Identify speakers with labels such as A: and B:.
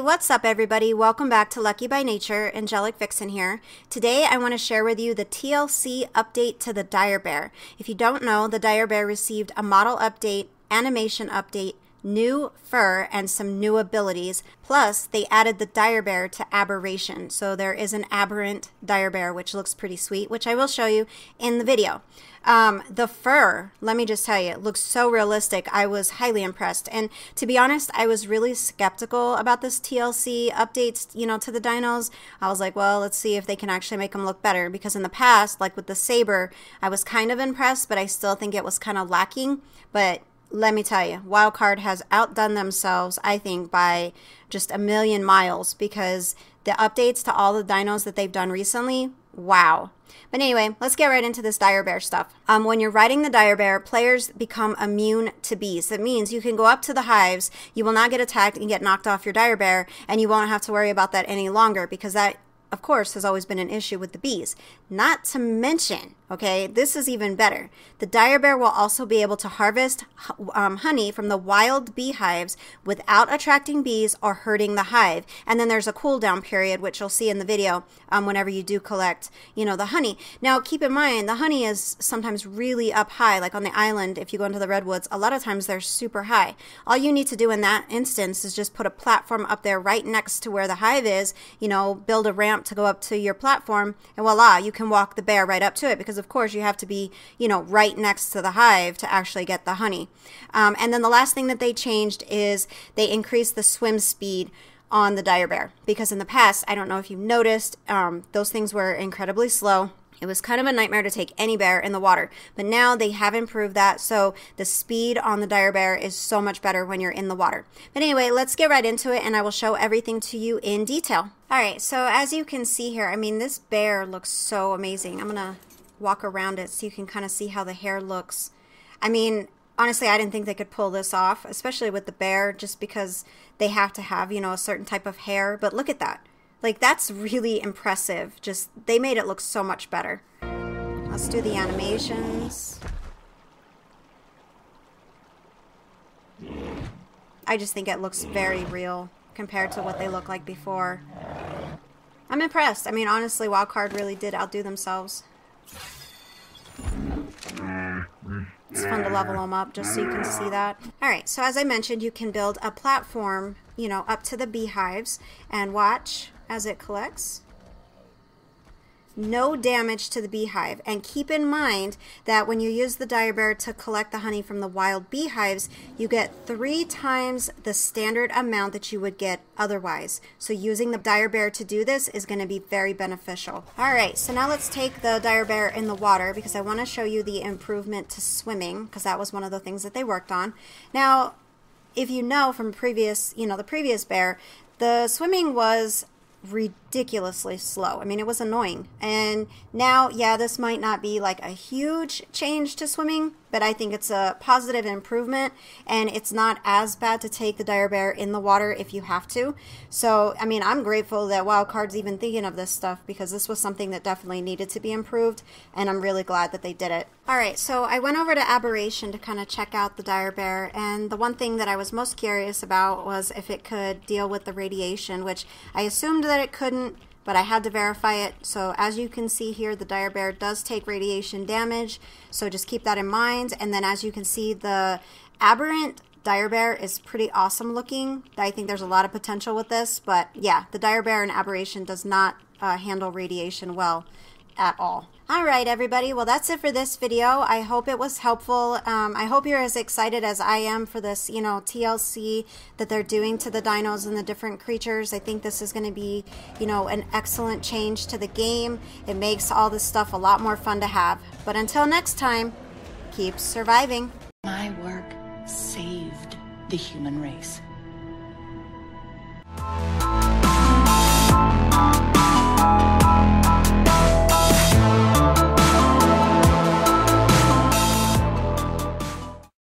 A: what's up everybody? Welcome back to Lucky by Nature. Angelic Vixen here. Today I want to share with you the TLC update to the Direbear. If you don't know, the Direbear received a model update, animation update, new fur, and some new abilities. Plus, they added the Direbear to Aberration. So there is an aberrant Direbear, which looks pretty sweet, which I will show you in the video. The fur, let me just tell you, it looks so realistic. I was highly impressed. And to be honest, I was really skeptical about this TLC updates, to the dinos. I was like, well, let's see if they can actually make them look better. Because in the past, like with the saber, I was kind of impressed, but I still think it was kind of lacking. But let me tell you, Wildcard has outdone themselves, I think, by just a million miles, because the updates to all the dinos that they've done recently, wow. But anyway, let's get right into this Direbear stuff. When you're riding the Direbear, players become immune to bees. That means you can go up to the hives, you will not get attacked and get knocked off your Direbear, and you won't have to worry about that any longer, because that, of course, has always been an issue with the bees. Not to mention, okay, this is even better. The Direbear will also be able to harvest honey from the wild beehives without attracting bees or hurting the hive. And then there's a cooldown period, which you'll see in the video whenever you do collect, the honey. Now, keep in mind, the honey is sometimes really up high, like on the island. If you go into the redwoods, a lot of times they're super high. All you need to do in that instance is just put a platform up there right next to where the hive is, build a ramp to go up to your platform, and voila, you can walk the bear right up to it, because of course you have to be, right next to the hive to actually get the honey. And then the last thing that they changed is they increased the swim speed on the Direbear, because in the past, I don't know if you've noticed, those things were incredibly slow. It was kind of a nightmare to take any bear in the water, but now they have improved that, so the speed on the Direbear is so much better when you're in the water. But anyway, let's get right into it, and I will show everything to you in detail. Alright, so as you can see here, this bear looks so amazing. I'm going to walk around it so you can kind of see how the hair looks. Honestly, I didn't think they could pull this off, especially with the bear, just because they have to have, a certain type of hair, but look at that. Like, that's really impressive. Just, they made it look so much better. Let's do the animations. I just think it looks very real compared to what they look like before. I'm impressed. Honestly, Wildcard really did outdo themselves. It's fun to level them up just so you can see that. Alright, so as I mentioned, you can build a platform, up to the beehives and watch as it collects. No damage to the beehive. And keep in mind that when you use the Direbear to collect the honey from the wild beehives, you get 3 times the standard amount that you would get otherwise. So using the Direbear to do this is going to be very beneficial. Alright, so now let's take the Direbear in the water, because I want to show you the improvement to swimming, because that was one of the things that they worked on. Now, if you know from previous, the previous bear, the swimming was ridiculously slow. It was annoying. And now, yeah, this might not be like a huge change to swimming, but I think it's a positive improvement, and it's not as bad to take the Direbear in the water if you have to. So, I'm grateful that Wildcard's even thinking of this stuff, because this was something that definitely needed to be improved, and I'm really glad that they did it. Alright, so I went over to Aberration to kind of check out the Direbear, and the one thing that I was most curious about was if it could deal with the radiation, which I assumed that it couldn't, but I had to verify it. So as you can see here, the Direbear does take radiation damage, so just keep that in mind. And then as you can see, the aberrant Direbear is pretty awesome looking. I think there's a lot of potential with this, but yeah, the Direbear in Aberration does not handle radiation well at all. Alright everybody, well that's it for this video. I hope it was helpful. I hope you're as excited as I am for this, TLC that they're doing to the dinos and the different creatures. I think this is going to be, an excellent change to the game. It makes all this stuff a lot more fun to have. But until next time, keep surviving.
B: My work saved the human race.